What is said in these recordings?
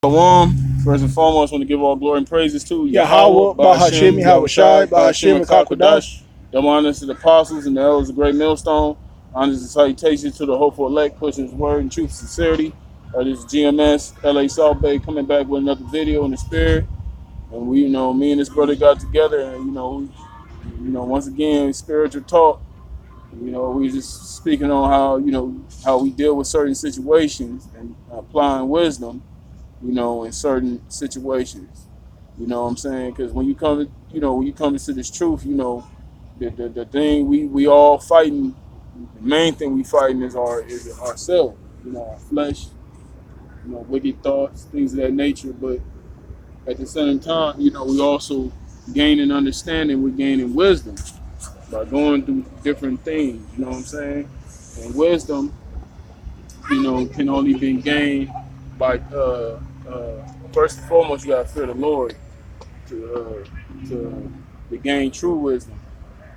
Shalom. First and foremost, I want to give all glory and praises to Yahweh, Bahashem, Yahushai, Bahashem, Kakodash. Double honors to the apostles and the elders of the great millstone. Honors and salutations to the hopeful elect, pushing his word in truth and sincerity. This is GMS, LA Salt Bay, coming back with another video in the spirit. And we, me and this brother got together and, once again, spiritual talk. We just speaking on how we deal with certain situations and applying wisdom, in certain situations. You know what I'm saying? Because when you come, when you come into this truth, the thing we all fighting, the main thing we fighting is ourselves, our flesh, wicked thoughts, things of that nature. But at the same time, we also gaining understanding, we're gaining wisdom by going through different things, you know what I'm saying? And wisdom, can only be gained by first and foremost, you gotta fear the Lord to gain true wisdom.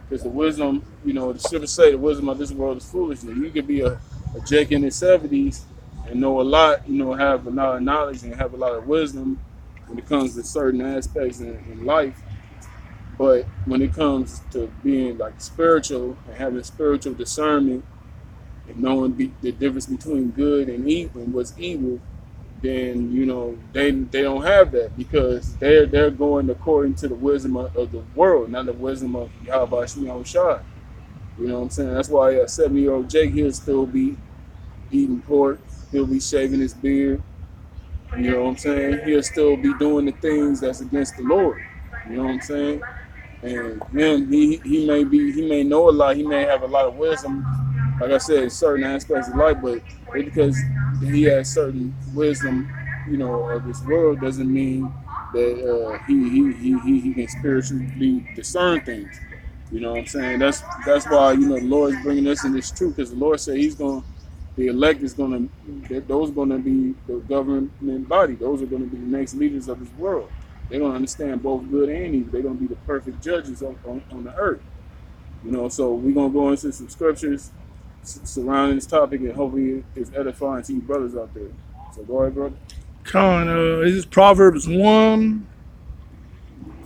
Because the wisdom, the scriptures say the wisdom of this world is foolishness. You could be a Jake in his 70s and know a lot, have a lot of knowledge and have a lot of wisdom when it comes to certain aspects in life. But when it comes to being like spiritual and having spiritual discernment and knowing the difference between good and evil and what's evil, then they don't have that because they're going according to the wisdom of the world, not the wisdom of Yahweh Yahushua. You know what I'm saying? That's why a 70-year-old Jake, he'll still be eating pork, he'll be shaving his beard. You know what I'm saying? He'll still be doing the things that's against the Lord. You know what I'm saying? And him, he may know a lot, he may have a lot of wisdom, like I said, in certain aspects of life, but because he has certain wisdom, of this world doesn't mean that he can spiritually discern things. You know what I'm saying? That's why the Lord is bringing us in this truth, because the Lord said the elect is those are going to be the government body. Those are going to be the next leaders of this world. They're going to understand both good and evil. They're going to be the perfect judges on the earth. So we're going to go into some scriptures surrounding this topic, and hopefully it's edifying to you brothers out there. So go ahead, brother. This is Proverbs 1.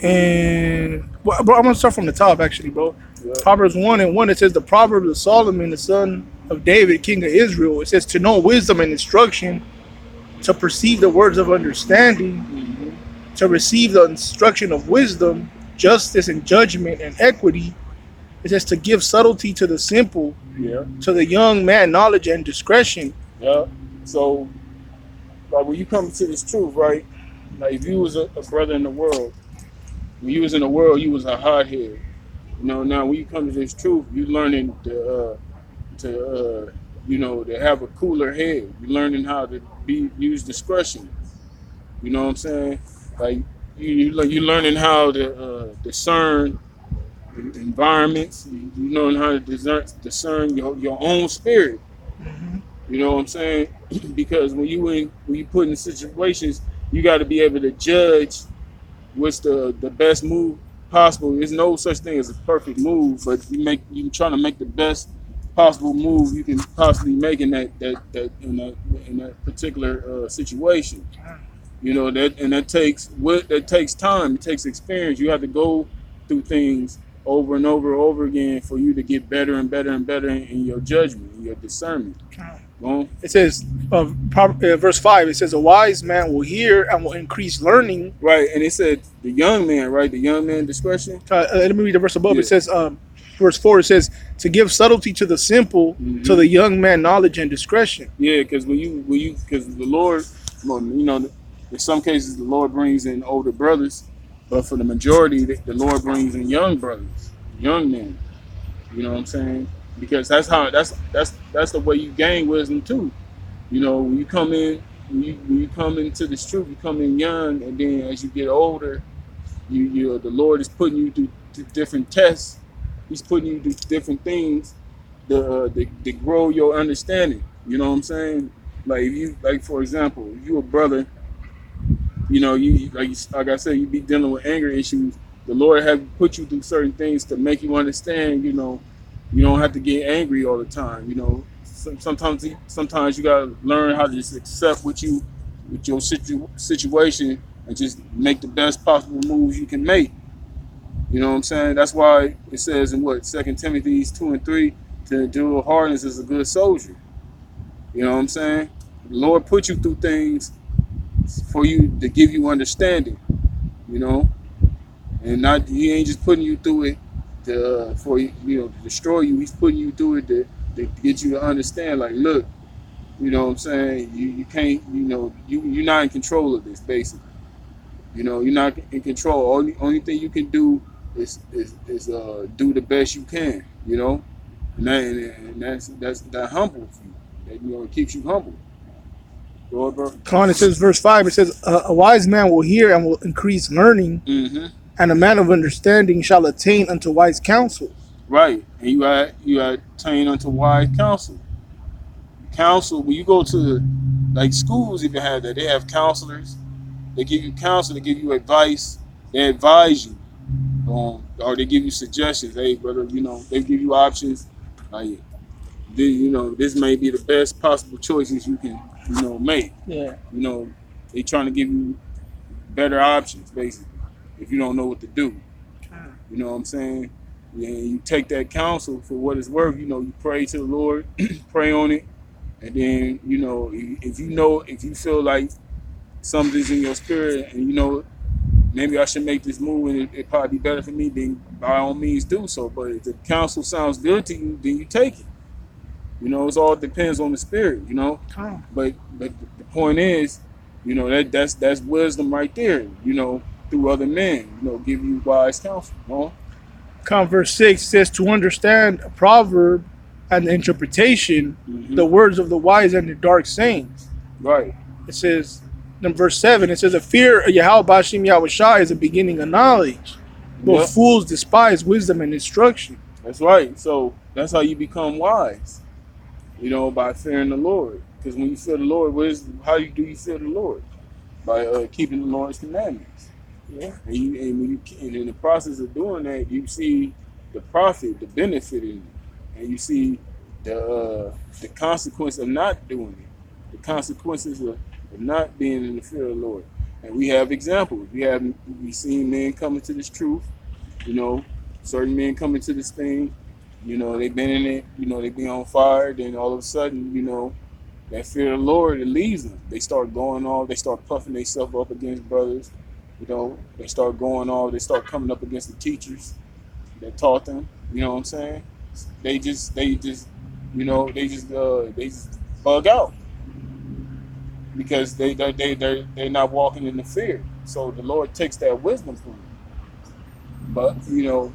And, bro, I'm going to start from the top, actually, bro. Yeah. Proverbs 1:1, it says, the Proverbs of Solomon, the son of David, king of Israel. It says, to know wisdom and instruction, to perceive the words of understanding, to receive the instruction of wisdom, justice and judgment and equity. It says to give subtlety to the simple, to the young man knowledge and discretion. Yeah. So, like when you come to this truth, right? Like if you was a brother in the world, when you was in the world, you was a hothead. Now when you come to this truth, you learning to have a cooler head. You learning how to use discretion. You know what I'm saying? Like you learning how to discern environments. You learn how to discern your own spirit. You know what I'm saying? Because when you put in situations, you got to be able to judge what's the best move possible. There's no such thing as a perfect move, but you trying to make the best possible move you can possibly make in that particular situation. That takes time. It takes experience. You have to go through things over and over again for you to get better and better and better in your judgment, in your discernment. It says, verse 5, it says, a wise man will hear and will increase learning. Right, and it said the young man, right? The young man discretion. Let me read the verse above. Yeah. It says, verse 4, it says, to give subtlety to the simple, to the young man knowledge and discretion. Yeah, because because the Lord, in some cases the Lord brings in older brothers, but for the majority, the Lord brings in young brothers, young men. You know what I'm saying? Because that's the way you gain wisdom too. When you come in, when you come into this truth, you come in young, and then as you get older, the Lord is putting you through different tests. He's putting you through different things to grow your understanding. You know what I'm saying? Like for example, if you a brother, you like I said, you be dealing with anger issues. The Lord have put you through certain things to make you understand. You don't have to get angry all the time. Sometimes you gotta learn how to just accept what you with your situation and just make the best possible moves you can make. You know what I'm saying? That's why it says in what 2 Timothy 2:3 to endure hardness as a good soldier. You know what I'm saying? The Lord put you through things for you to give you understanding. You know, and not He ain't just putting you through it for to destroy you. He's putting you through it to get you to understand. Like, look, you know what I'm saying? You can't. You're not in control of this. Basically, you're not in control. Only thing you can do is do the best you can. And that humbles you. That it keeps you humble. Go ahead, bro. Con, it says verse 5, it says, a wise man will hear and will increase learning, and a man of understanding shall attain unto wise counsel. Right, and you attain unto wise counsel. Counsel, when you go to like schools, even have that, they have counselors. They give you counsel, they give you advice, they advise you, or they give you suggestions. Hey, brother, they give you options. Like, this may be the best possible choices you can, make. Yeah. They trying to give you better options, basically, if you don't know what to do. You know what I'm saying? Yeah, you take that counsel for what it's worth. You pray to the Lord, pray on it, and then if you feel like something's in your spirit, and maybe I should make this move, and it probably be better for me, then by all means do so. But if the counsel sounds good to you, then you take it. It all depends on the spirit. But the point is, that's wisdom right there. Through other men, give you wise counsel. Verse 6 says, to understand a proverb and the interpretation, the words of the wise and the dark sayings. Right. It says, in verse 7, it says, a fear of Yahweh Bashim Yahushai is the beginning of knowledge, but fools despise wisdom and instruction. That's right. So that's how you become wise, by fearing the Lord. Because when you fear the Lord, how do you fear the Lord? By keeping the Lord's commandments. Yeah. And in the process of doing that, you see the profit, the benefit in it, and you see the consequence of not doing it, the consequences of not being in the fear of the Lord. And we have examples. We've seen men coming to this truth. Certain men coming to this thing. They've been in it. They be on fire. Then all of a sudden, that fear of the Lord, it leaves them. They start going off. They start puffing themselves up against brothers. They start going off. They start coming up against the teachers that taught them. You know what I'm saying? They just bug out because they're not walking in the fear. So the Lord takes that wisdom from them. But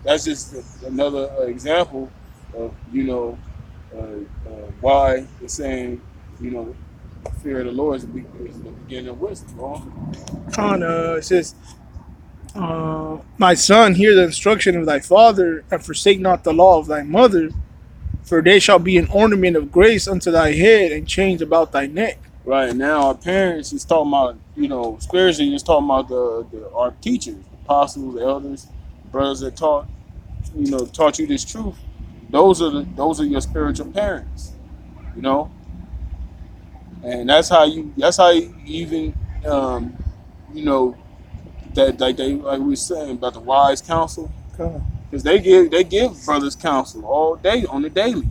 that's just another example of why it's saying the fear of the Lord is the beginning of wisdom. It says, my son, hear the instruction of thy father, and forsake not the law of thy mother, for they shall be an ornament of grace unto thy head and chains about thy neck. Right now, our parents is talking about, spiritually, is talking about our teachers, the apostles, the elders, brothers that taught you this truth. Those are your spiritual parents, and that's how you even that like we were saying about the wise counsel, because they give brothers counsel all day on the daily.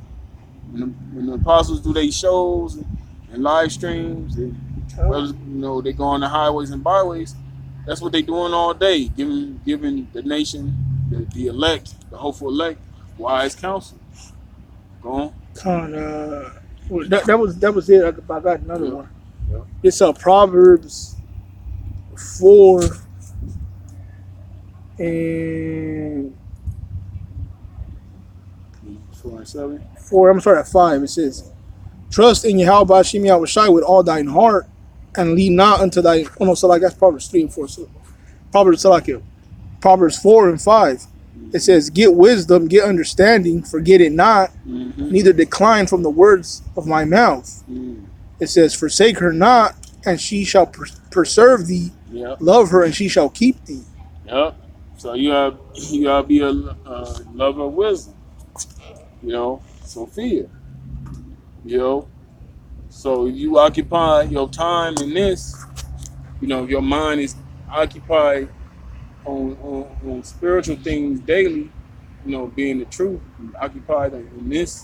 When the apostles do their shows and live streams, and brothers, they go on the highways and byways. That's what they doing all day, giving the nation, the elect, the hopeful elect, wise counsel. Go on. That was it. I got another one. Yep. It's Proverbs 4 and 4 and 7. 4. I'm sorry, at 5. It says, trust in Yahweh Bashim Yahushai with all thine heart, and lean not unto thy. Oh no, so like that's Proverbs 3 and 4. So Proverbs 4 and 5. It says, get wisdom, get understanding, forget it not, neither decline from the words of my mouth. It says, forsake her not, and she shall preserve thee. Yep. Love her, and she shall keep thee. Yep. So you gotta be a lover of wisdom. So fear. So if you occupy your time in this, you know, your mind is occupied on spiritual things daily, you know, being the truth, occupied in this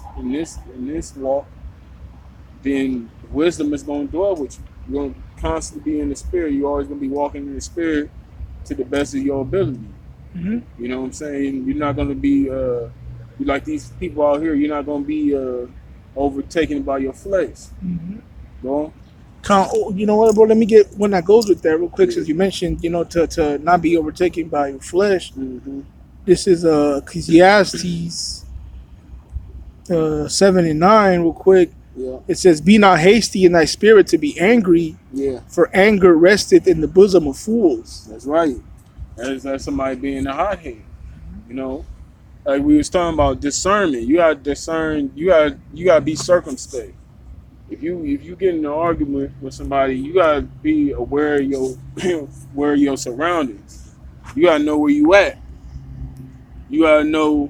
walk, then wisdom is going to dwell with you. You're going to constantly be in the spirit. You're always going to be walking in the spirit to the best of your ability. Mm-hmm. You know what I'm saying? You're not going to be like these people out here. You're not going to be overtaken by your flesh. Mm-hmm. Go You know what, bro? Let me get one that goes with that real quick. Yeah. Since you mentioned, you know, to not be overtaken by your flesh. Mm-hmm. This is Ecclesiastes 7:9, real quick. Yeah. It says, "Be not hasty in thy spirit to be angry, Yeah. for anger resteth in the bosom of fools." That's right. That's somebody being a hothead. You know, like we was talking about discernment. You got to discern. You got to be circumspect. If you get in an argument with somebody, you got to be aware of your where your surroundings. You got to know where you at. You got to know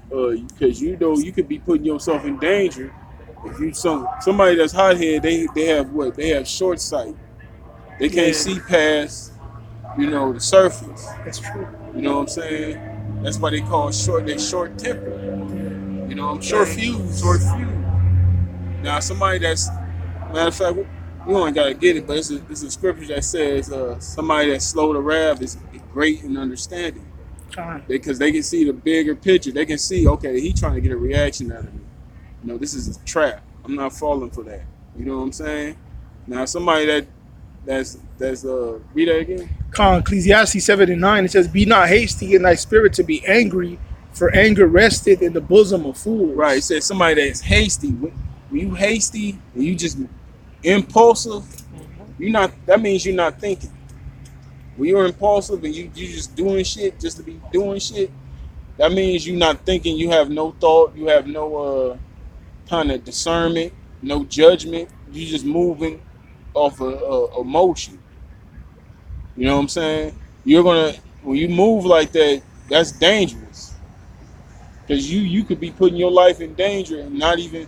because you know you could be putting yourself in danger. If you somebody that's hothead, they have what? They have short sight. They can't see past, you know, the surface. That's true. You know what I'm saying? That's why they call they short tempered. You know, I'm Short fuse. Short fuse. Now somebody that's, matter of fact, we only gotta get it, but it's a scripture that says somebody that's slow to wrath is great in understanding. Because they can see the bigger picture. They can see, okay, he trying to get a reaction out of me. You know, this is a trap. I'm not falling for that. You know what I'm saying? Now somebody that's read that again. Ecclesiastes 7:9, it says, "Be not hasty in thy spirit to be angry, for anger resteth in the bosom of fools." Right. It says somebody that's hasty. When you hasty and you just impulsive, that means you're not thinking. When you're impulsive and you just doing shit just to be doing shit, that means you're not thinking. You have no thought. You have no kind of discernment, no judgment. You just moving off of emotion. You know what I'm saying? When you move like that, that's dangerous. Because you could be putting your life in danger and not even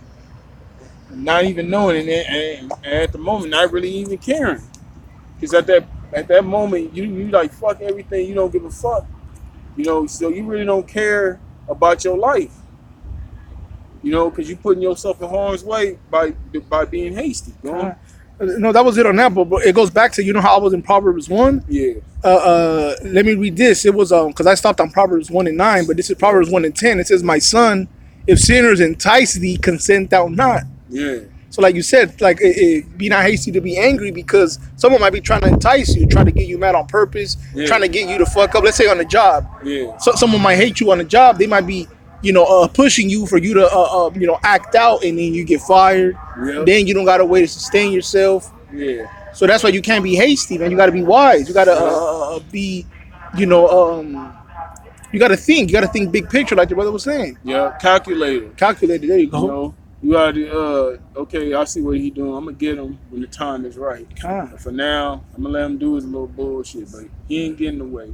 knowing it, and at the moment not really even caring. Because at that moment you like fuck everything. You don't give a fuck. You know, so you really don't care about your life. You know, because you're putting yourself in harm's way by being hasty. You know? No, that was it on that, but it goes back to, you know how I was in Proverbs 1? Yeah. Let me read this. It was because I stopped on Proverbs 1:9, but this is Proverbs 1:10. It says, "My son, if sinners entice thee, consent thou not." Yeah. So like you said, like be not hasty to be angry, because someone might be trying to entice you, trying to get you mad on purpose, trying to get you to fuck up. Let's say on the job. Yeah. So someone might hate you on the job. They might be, pushing you for you to, act out, and then you get fired. Yep. Then you don't got a way to sustain yourself. Yeah. So that's why you can't be hasty, man. You got to be wise. You got to be, you got to think. You got to think big picture, like your brother was saying. Yeah. Calculated. There you go. You know, you got to, okay, I see what he doing. I'm going to get him when the time is right. For now, I'm going to let him do his little bullshit, but he ain't getting away.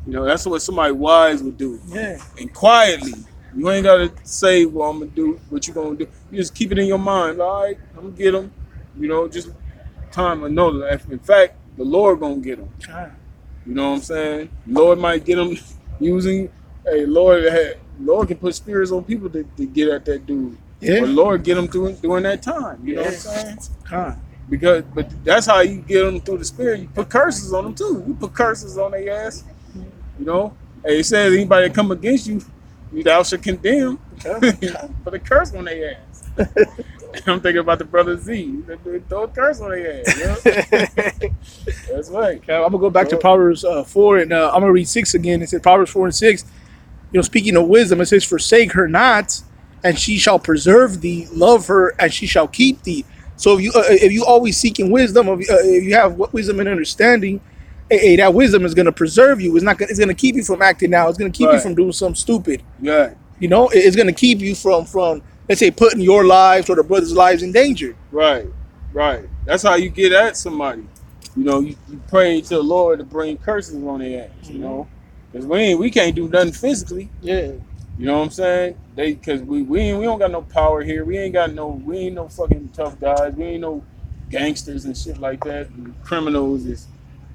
You know, that's what somebody wise would do. Yeah. And quietly. You ain't got to say, well, I'm going to do what you going to do. You just keep it in your mind. All right, I'm going to get him. You know, just time. No, in fact, the Lord going to get him. You know what I'm saying? Lord might get him using, Lord can put spirits on people to get at that dude. Yeah. Or Lord get them during that time. You know what I'm saying? But that's how you get them through the spirit. You put curses on them too. You put curses on their ass. You know? Hey, it says anybody that come against you, thou shalt condemn. Put a curse on their ass. I'm thinking about the brother Z. Throw a curse on their ass. You know? That's right. Okay, I'm gonna go back to Proverbs 4, and I'm gonna read 6 again. It says Proverbs 4:6. Speaking of wisdom, it says, "Forsake her not, and she shall preserve thee. Love her, and she shall keep thee." So if you always seeking wisdom, if you have wisdom and understanding, that wisdom is gonna preserve you. It's gonna keep you from acting out. It's gonna keep you from doing something stupid. Yeah. It's gonna keep you from let's say putting your lives or the brothers' lives in danger. Right. That's how you get at somebody. You pray to the Lord to bring curses on their ass. You know, because we can't do nothing physically. Yeah. You know what I'm saying? Because we don't got no power here. We ain't no fucking tough guys. We ain't no gangsters and shit like that. And criminals is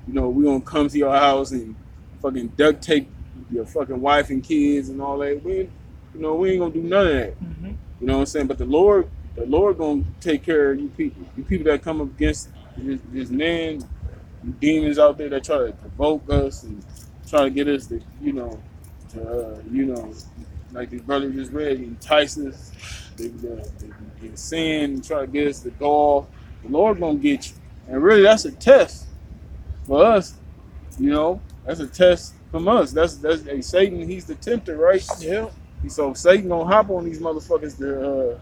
you know, we gonna come to your house and fucking duct tape your fucking wife and kids and all that. We ain't gonna do none of that. Hmm. You know what I'm saying? But the Lord gonna take care of you people. You people that come up against this man, demons out there that try to provoke us and try to get us to, like the brother just read, entice us, they sin, and try to get us to go off. The Lord gonna get you, and really that's a test for us. You know, that's a test from us. That's hey, Satan. He's the tempter, right? Yeah. So Satan gonna hop on these motherfuckers to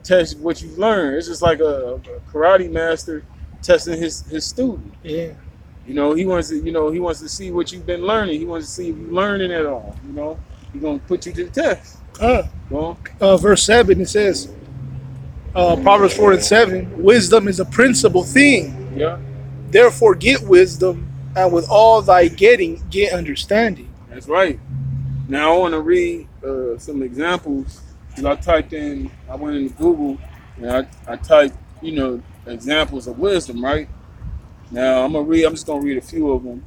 test what you learn. It's just like a karate master testing his student. Yeah. You know, he wants to see what you've been learning. He wants to see if you're learning at all. You know, he's gonna put you to the test. Verse 7, it says, Proverbs 4:7, wisdom is a principal thing. Yeah, Therefore get wisdom, and with all thy getting, get understanding. that's right. Now I want to read some examples. Because I went into Google and I typed, examples of wisdom, right? Now I'm just gonna read a few of them,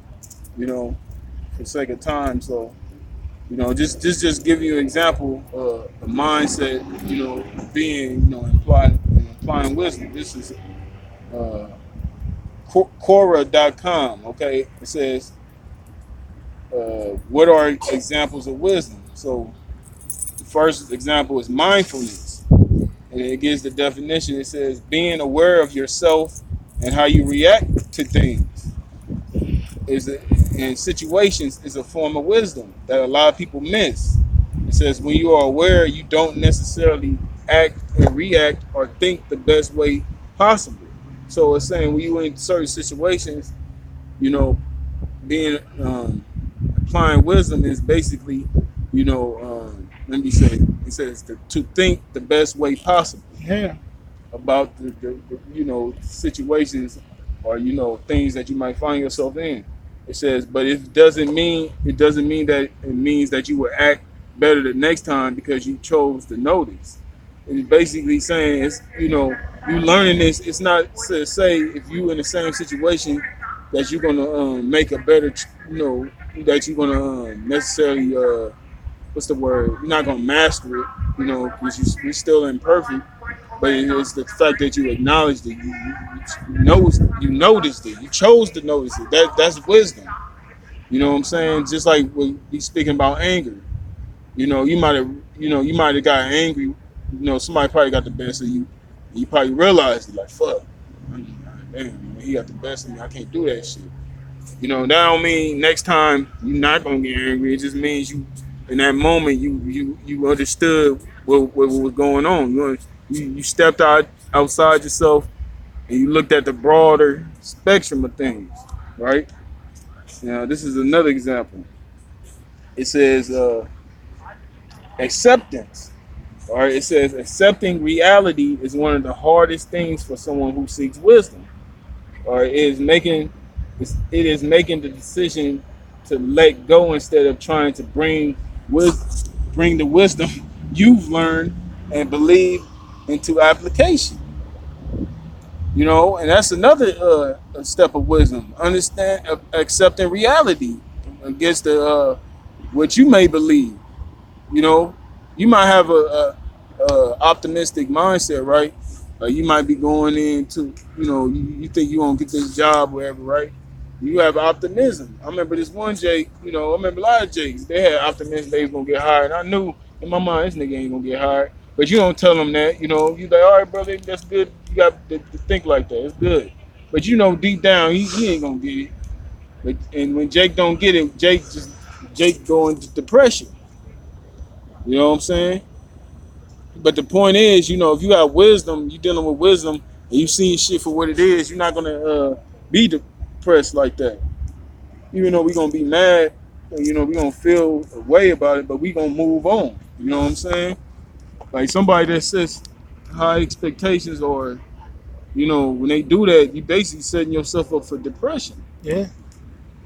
for the sake of time. So, just give you an example of a mindset, being, applying wisdom. This is Quora.com, okay? It says, what are examples of wisdom? So the first example is mindfulness. And it gives the definition. It says being aware of yourself and how you react to things in situations is a form of wisdom that a lot of people miss. It says when you are aware, you don't necessarily act and react or think the best way possible. So it's saying when you in certain situations, being applying wisdom is basically, let me say, it says to think the best way possible. Yeah. About the situations or things that you might find yourself in. It says, but it doesn't mean that it means that you will act better the next time because you chose to know this. It's basically saying you learning this. It's not to say if you in the same situation that you're gonna make a better, that you're gonna necessarily what's the word? You're not gonna master it, because you're still imperfect. But it's the fact that you acknowledged it, you noticed it, you chose to notice it. That's wisdom. You know what I'm saying? Just like when we speaking about anger, you might have got angry. Somebody probably got the best of you. And you probably realized it, like fuck, damn, he got the best of me. I can't do that shit. That don't mean next time you're not gonna get angry. It just means you, in that moment, you understood what was going on. You stepped outside yourself and you looked at the broader spectrum of things, right? Now this is another example. It says acceptance. All right, it says accepting reality is one of the hardest things for someone who seeks wisdom. All right, it is making the decision to let go instead of trying to bring the wisdom you've learned and believe into application. And that's another step of wisdom. Accepting reality against the what you may believe. You might have a optimistic mindset, right? You might be going into, you think you're gonna get this job, wherever, right? You have optimism. I remember this one Jake, I remember a lot of Jakes. They had optimism they was gonna get hired. I knew in my mind this nigga ain't gonna get hired. But you don't tell them that, you like, all right, brother, that's good. You got to think like that. It's good. But deep down, he ain't gonna get it. And when Jake don't get it, Jake go into depression. You know what I'm saying? But the point is, if you have wisdom, you're dealing with wisdom, and you see shit for what it is, you're not gonna be depressed like that. Even though we're gonna be mad, we're gonna feel a way about it, but we gonna move on. You know what I'm saying? Like somebody that sets high expectations, or when they do that, you basically setting yourself up for depression. Yeah.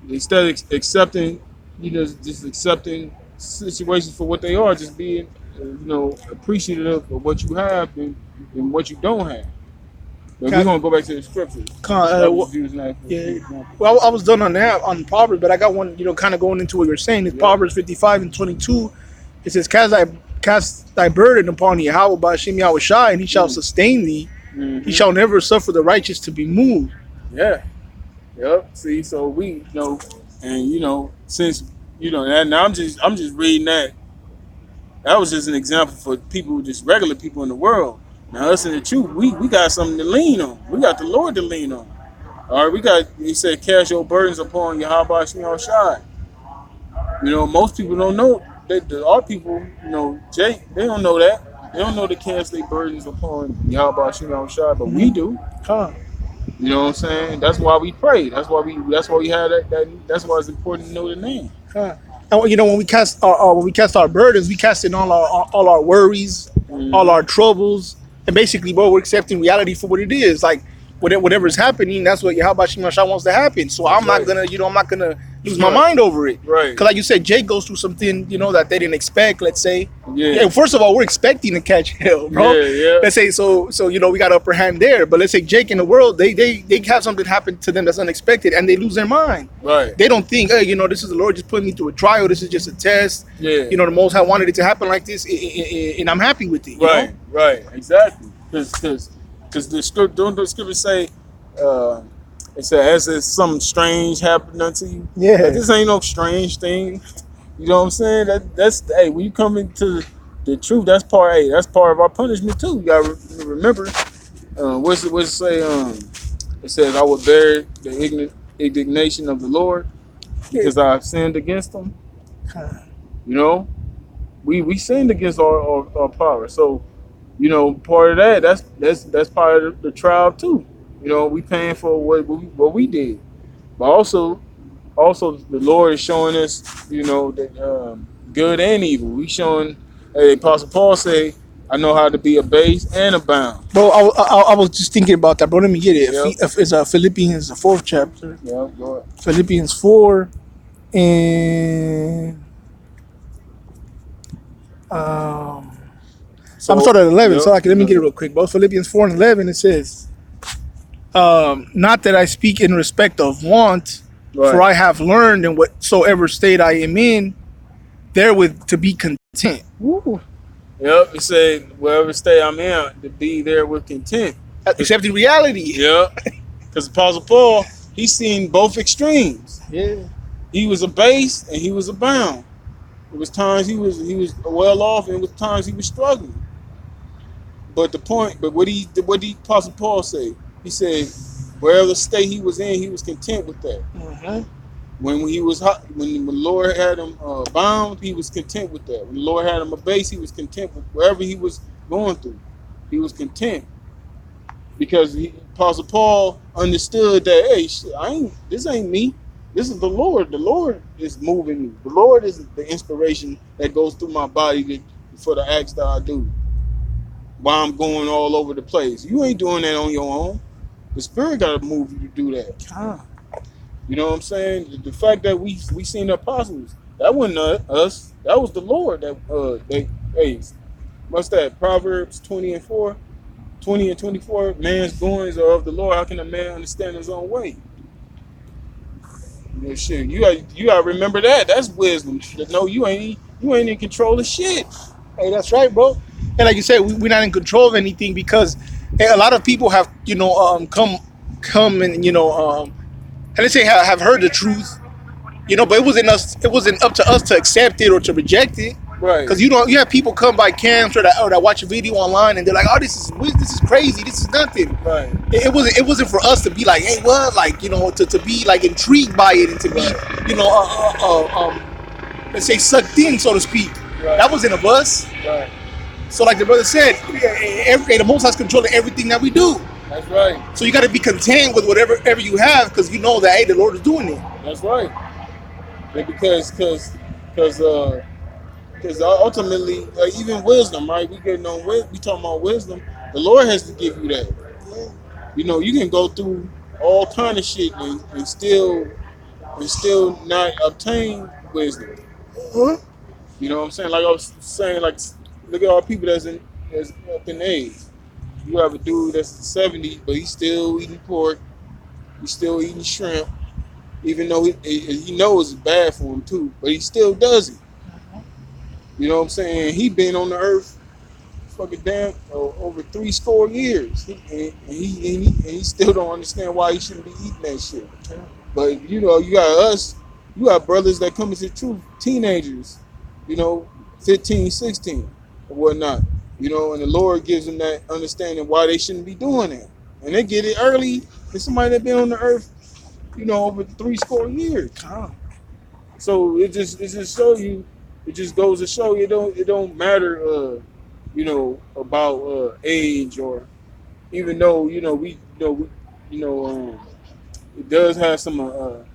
Instead of accepting, just accepting situations for what they are, just being, appreciative of what you have and what you don't have. But we're gonna go back to the scriptures. That was using that for yeah. example. Well, I was done on that on Proverbs, but I got one. Kind of going into what you're saying. It's Proverbs 55:22. It says, "Cast thy burden upon Yahweh by Hashem Yahweh Shai, and He shall sustain thee. He shall never suffer the righteous to be moved." Yeah. Yep. See, so we and since and now I'm just reading that. That was just an example for people, just regular people in the world. Now us in the truth, we got something to lean on. We got the Lord to lean on. All right, He said, cast your burdens upon Yahweh Shai Shai. Most people don't know that our people, Jake, they don't know that. They don't know to cast their burdens upon Yahweh Shai, but we do. Huh. You know what I'm saying? That's why we pray. That's why we have that's why it's important to know the name. Huh. And when we cast our burdens, we cast in all our worries, all our troubles, and basically, bro, we're accepting reality for what it is. Like whatever's happening, that's what Yahweh Shai wants to happen. So I'm not gonna lose my mind over it. Right. Because like you said, Jake goes through something, that they didn't expect, let's say. Yeah. And first of all, we're expecting to catch hell, bro. Yeah. Let's say so we got upper hand there. But let's say Jake in the world, they have something happen to them that's unexpected and they lose their mind. Right. They don't think, hey, this is the Lord just putting me through a trial, this is just a test. Yeah. The Most High wanted it to happen like this, and I'm happy with it. Right. Exactly. Because the scripture say it says, as if something strange happened unto you. Yeah. But this ain't no strange thing. You know what I'm saying? That's when you come into the truth, that's part of our punishment too. You gotta remember. What's it say? It says, I will bear the indignation of the Lord because I have sinned against them. We sinned against our power. So, part of that's part of the trial too. We paying for what we did, but also the Lord is showing us, that good and evil. We showing. Hey, Apostle Paul say, I know how to be abased and abound. Bro, I was just thinking about that, bro. Let me get it. Yep. It's Philippians, the 4th chapter. Yeah, go ahead. Philippians 4 and I'm starting at 11, so let me get it real quick, bro. Philippians 4 and 11, it says, not that I speak in respect of want, for I have learned in whatsoever state I am in, therewith to be content. Woo. Yep, it said, wherever state I'm in, to be there with content. Accepting reality. Yeah. Because Apostle Paul, he's seen both extremes. Yeah. He was abased and he was abound. It was times he was well off, and it was times he was struggling. But what did Apostle Paul say? He said, wherever state he was in, he was content with that. Mm-hmm. When the Lord had him bound, he was content with that. When the Lord had him abased, he was content with wherever he was going through. He was content because Apostle Paul understood that, hey, this ain't me. This is the Lord. The Lord is moving me. The Lord is the inspiration that goes through my body for the acts that I do. While I'm going all over the place. You ain't doing that on your own. The Spirit got to move you to do that. You know what I'm saying? The fact that we seen the apostles, that wasn't us. That was the Lord. What's that? Proverbs 20 and 24. Man's goings are of the Lord. How can a man understand his own way? Shit. You gotta remember that. That's wisdom. No, you ain't in control of shit. Hey, that's right, bro. And like you said, we're not in control of anything because a lot of people have, come and and let's say have heard the truth, but it wasn't up to us to accept it or to reject it. Right. Because you have people come by camps or that watch a video online and they're like, oh, this is crazy, this is nothing. Right. It wasn't for us to be like, hey, what, like, to be like intrigued by it and to be, let's say sucked in, so to speak. Right. That wasn't of us. Right. So like the brother said, the Most High's controlling everything that we do. That's right. So you got to be content with whatever you have because you know that, hey, the Lord is doing it. That's right. Because ultimately, even wisdom, right? We talking about wisdom. The Lord has to give you that. You can go through all kind of shit and still not obtain wisdom. Uh-huh. You know what I'm saying? Like I was saying, like look at all people that's up in age. you have a dude that's 70, but he's still eating pork, he's still eating shrimp, even though he knows it's bad for him too, but he still does it. You know what I'm saying? He been on the earth fucking damn over 3 score years, and he still don't understand why he shouldn't be eating that shit. But you know, you got us, you got brothers that come into the truth, teenagers, you know, 15, 16, or whatnot. You know, and the Lord gives them that understanding why they shouldn't be doing that. And they get it early. There's somebody that been on the earth, you know, over 3 score years. So it just show you, it just goes to show you it don't matter you know, about age, or even though, you know, it does have some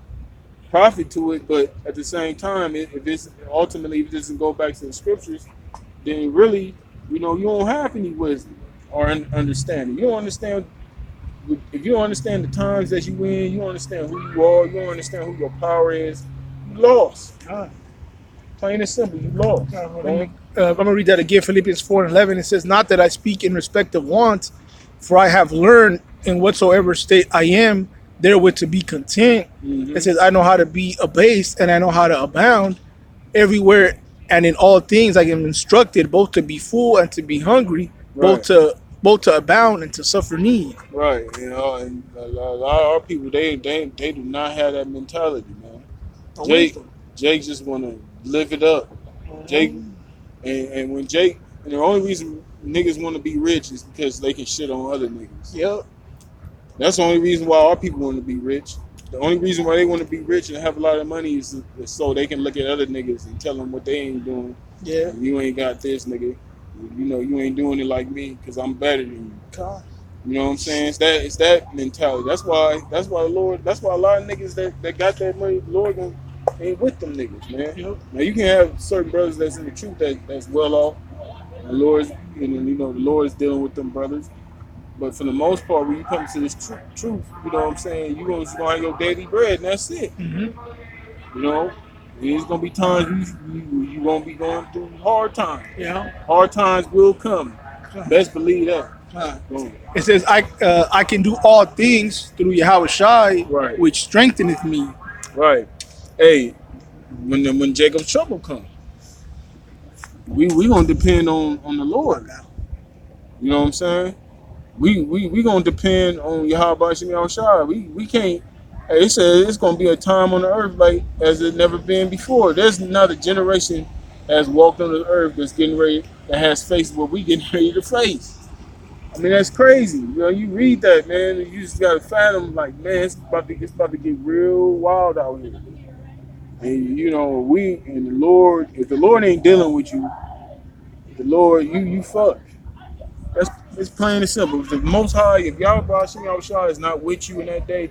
profit to it, but at the same time, if it's ultimately, if it doesn't go back to the scriptures, then really, you know, you don't have any wisdom or understanding. You don't understand. If you don't understand the times that you in, you don't understand who you are, you don't understand who your power is, you lost. Plain and simple, you lost. I'm gonna read that again. Philippians 4:11. It says, "Not that I speak in respect of want, for I have learned in whatsoever state I am therewith to be content." It says, "I know how to be abased, and I know how to abound. Everywhere and in all things I am instructed, both to be full and to be hungry, Right. both to abound and to suffer need." Right, you know, and a lot of our people, they do not have that mentality, man. Jake just want to live it up. Jake, and when Jake, and the only reason niggas want to be rich is because they can shit on other niggas. Yep. That's the only reason why our people want to be rich. The only reason why they want to be rich and have a lot of money is so they can look at other niggas and tell them what they ain't doing. Yeah. You ain't got this, nigga. You know, you ain't doing it like me because I'm better than you. You know what I'm saying? It's that mentality. That's why the Lord. That's why a lot of niggas that got that money, the Lord ain't with them niggas, man. Yep. Now you can have certain brothers that's in the truth that's well off. The Lord's, you know, the Lord is dealing with them brothers. But for the most part, when you come to this truth, you know what I'm saying, you're going to have your daily bread, and that's it. You know, there's going to be times you going to be going through hard times. Yeah. Hard times will come. Best believe that. It says, I can do all things through Yahweh Shai, Right. which strengtheneth me. Right. Hey, when Jacob's trouble comes, we gonna depend on the Lord. You know what I'm saying? We gonna depend on Yahweh Shem Yahushua. We can't. Hey, it says it's gonna be a time on the earth like as it never been before. There's not a generation that's walked on the earth that's getting ready, that has faced what we getting ready to face. I mean, that's crazy. You know, you read that, man, and you just gotta fathom, like, man, it's about to get real wild out here. And you know, the Lord, if the Lord ain't dealing with you, the Lord, you fuck. It's plain and simple. If the Most High, if Yahweh Shem Yahushua is not with you in that day,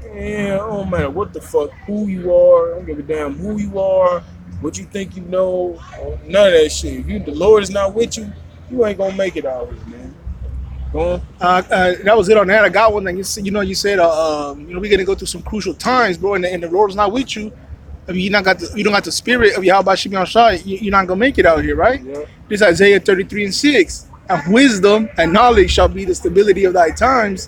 yeah, it don't matter what the fuck, who you are. I don't give a damn who you are, what you think you know, none of that shit. If the Lord is not with you, you ain't gonna make it out here, man. Go on. That was it on that. I got one that you said, we're gonna go through some crucial times, bro, and the Lord's not with you. I mean, you don't got the spirit of Yahweh Shem Yahushua, you're not gonna make it out here, right? Yeah. This is Isaiah 33:6. "And wisdom and knowledge shall be the stability of thy times,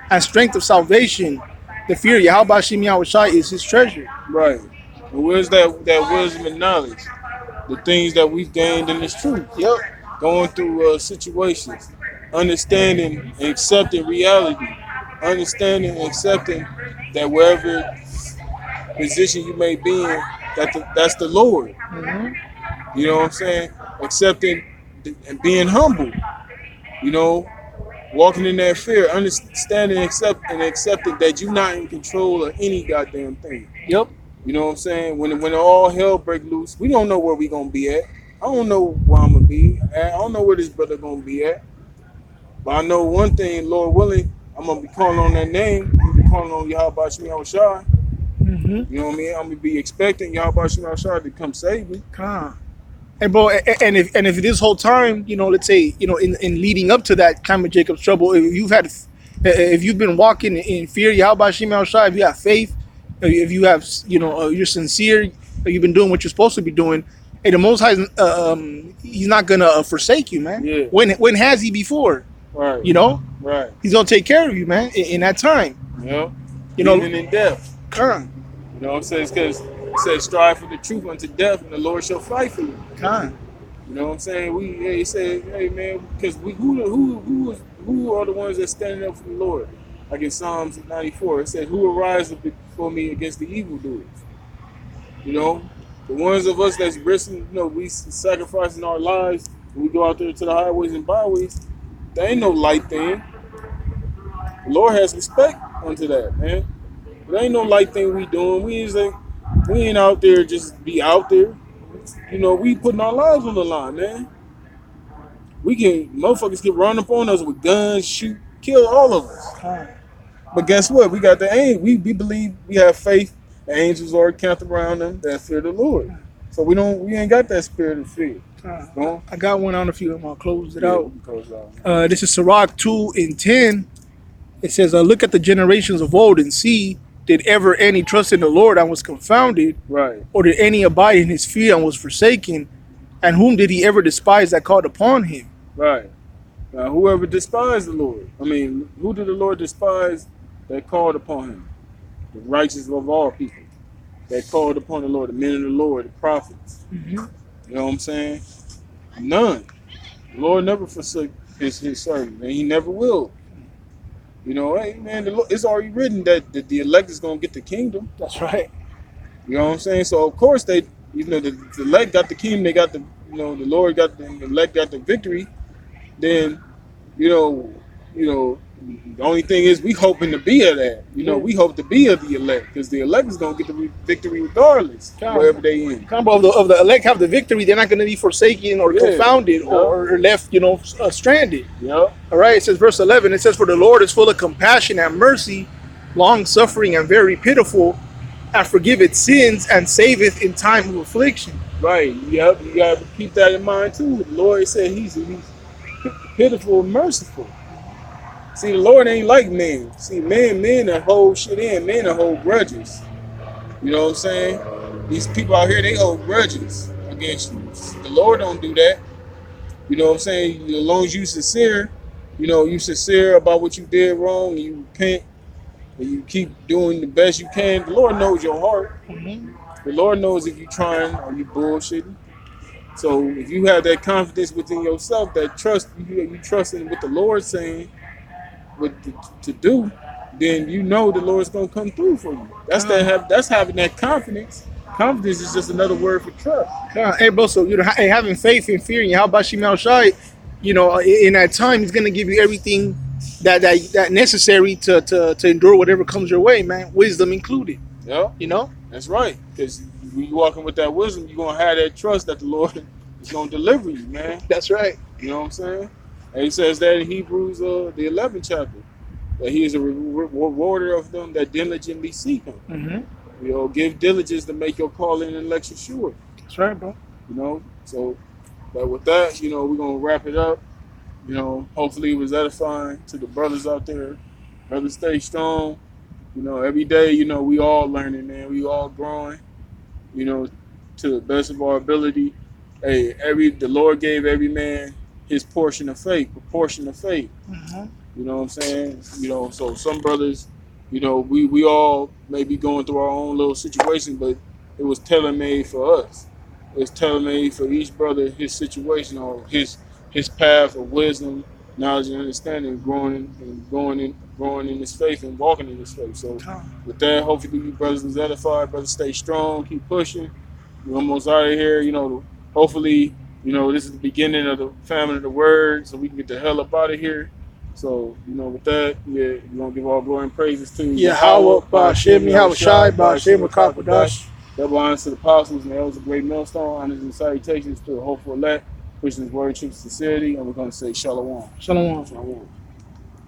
and strength of salvation. The fear of Yahweh Shem Yahushua is his treasure." Right. And where's that wisdom and knowledge? The things that we've gained in this truth. Yep. Going through situations, understanding and accepting reality, understanding and accepting that wherever position you may be in, that's the Lord. You know what I'm saying? Accepting and being humble. You know, walking in that fear, understanding and accepting that you're not in control of any goddamn thing. Yep. You know what I'm saying? When all hell break loose, we don't know where we gonna be at. I don't know where I'm gonna be at. I don't know where this brother gonna be at. But I know one thing, Lord willing, I'm gonna be calling on that name. I'm gonna be calling on Yahweh Shem Yahushua. You know what I mean? I'm gonna be expecting Yahweh Shem Yahushua to come save me. And bro, and if this whole time, let's say, in leading up to that time of Jacob's trouble, if you've been walking in fear, Yahweh Shem Yahushua, if you have faith, if you have, you're sincere, you've been doing what you're supposed to be doing, and the Most High, he's not gonna forsake you, man. Yeah. When has he before? Right. You know, Right. He's gonna take care of you, man, in that time. Yep. You know, Even in death. Con, You know what I'm saying? Because it says, strive for the truth unto death, and the Lord shall fight for you. con, You know what I'm saying? He said, hey man, because who are the ones that standing up for the Lord? Like in Psalms 94, it said, who arises before me against the evildoers? You know, the ones of us that's risking, you know, we sacrificing our lives, and we go out there to the highways and byways. There ain't no light thing. The Lord has respect unto that, man. There ain't no light thing we doing. We ain't out there just be out there. You know, we putting our lives on the line, man. Motherfuckers can run up on us with guns, shoot, kill all of us. con. But guess what? We got the aim. We believe, we have faith. The angels are camped around them that fear the Lord. So we ain't got that spirit of fear. No? I got one on a few of them. I'll close it Yeah, out. because, man. This is Sirach 2:10. It says, look at the generations of old and see, did ever any trust in the Lord and was confounded? Right. Or did any abide in his fear and was forsaken? And whom did he ever despise that called upon him? Right. Now, whoever despised the Lord, who did the Lord despise that called upon him? The righteous of all people that called upon the Lord, the men of the Lord, the prophets. Mm-hmm. You know what I'm saying? None. The Lord never forsook his servant, and he never will. You know, hey, man, it's already written that the elect is going to get the kingdom. That's right. You know what I'm saying? So, of course, the elect got the kingdom, they got the Lord got the elect got the victory. Then, you know, the only thing is we hoping to be of that. You know, we hope to be of the elect because the elect is going to get the victory regardless, wherever they in. Combo of the elect have the victory. They're not going to be forsaken or confounded or left, stranded. Yep. All right. It says, verse 11. It says, for the Lord is full of compassion and mercy, long suffering and very pitiful, and forgiveth sins and saveth in time of affliction. Right. Yep. You got to keep that in mind too. The Lord said He's pitiful and merciful. See, the Lord ain't like men. See, men that hold shit in, men that hold grudges. You know what I'm saying? These people out here, they hold grudges against you. The Lord don't do that. You know what I'm saying? As long as you sincere, you sincere about what you did wrong, and you repent, and you keep doing the best you can, the Lord knows your heart. Mm-hmm. The Lord knows if you're trying or you bullshitting. So if you have that confidence within yourself, that trust, you trust in what the Lord's saying, to do, then you know the Lord's gonna come through for you. That's having that confidence. Confidence is just another word for trust. Hey, bro. So having faith and fearing Yahweh Shemel Shai, in that time, He's gonna give you everything that necessary to endure whatever comes your way, man. Wisdom included. Yeah. That's right. Because when you walking with that wisdom, you're gonna have that trust that the Lord is gonna deliver you, man. That's right. You know what I'm saying? And He says that in Hebrews, the 11th chapter, that He is a rewarder of them that diligently seek Him. Mm-hmm. Give diligence to make your calling and election sure. That's right, bro. So, but with that, we're gonna wrap it up. Hopefully it was edifying to the brothers out there. Brothers, stay strong. Every day, we all learning, man. We all growing. To the best of our ability. Hey, the Lord gave every man his portion of faith, proportion of faith. Mm-hmm. You know what I'm saying? So some brothers, we all may be going through our own little situation, but it was tailor-made for us. It was tailor-made for each brother, his situation or his path of wisdom, knowledge, and understanding, growing in his faith and walking in his faith. So with that, hopefully you brothers was edified. Brothers, stay strong, keep pushing. We're almost out of here. Hopefully, this is the beginning of the famine of the word, so we can get the hell up out of here. So, with that, we're going to give all glory and praises to Yahweh, Ba'ashem, Yahweh Shai, Ba'ashem, Makakodash. Double honors to the apostles and the elders of great millstone. Honors and salutations to the hopeful elect, pushing his word, truth, sincerity. And we're going to say shalom. Shalom. Shalom.